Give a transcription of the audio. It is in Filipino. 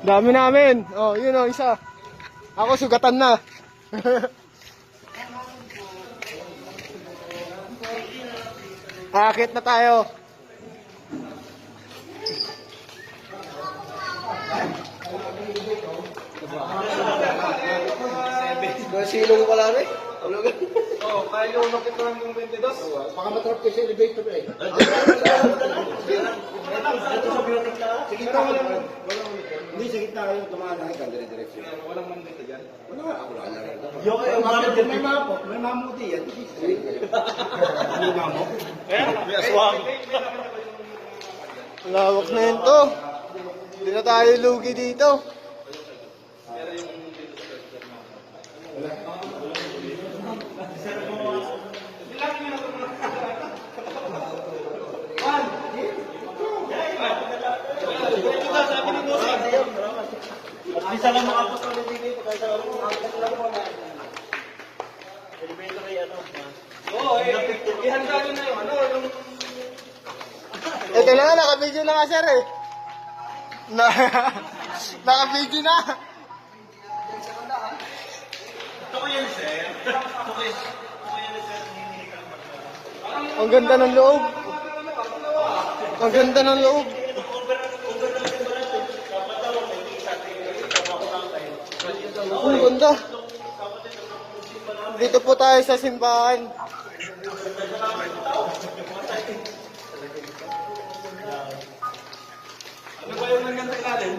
Dami namin. Oh, yun oh, isa. Ako sugatan na. Akit na tayo. Silong pala rin. Oh, kaya yung nakit ko lang yung 22. Baka matrap kayo sa elevator eh. Sige tayo. Hindi, sige tayo. Tumaan na ikaw, dire-direksyon. Walang mandito dyan. Wala nga ako lang. May mapo. May mamuti yan. May mamo. May aswang. Lawak na yun to. Hindi na tayo lugi dito. Isa lang makapos ulit dito. Kasi lang po na. Elevator ay ano. Oo, ihanda nyo na yung ano, yung... Ito na, naka-video na nga sir eh. Naka-video na. Ito ko yan, sir. Ito ko yan, sir. Ang ganda ng loob. Ang ganda ng loob. Ang ganda. Dito po tayo sa simbahan. Ano ba yung naganda ilalim?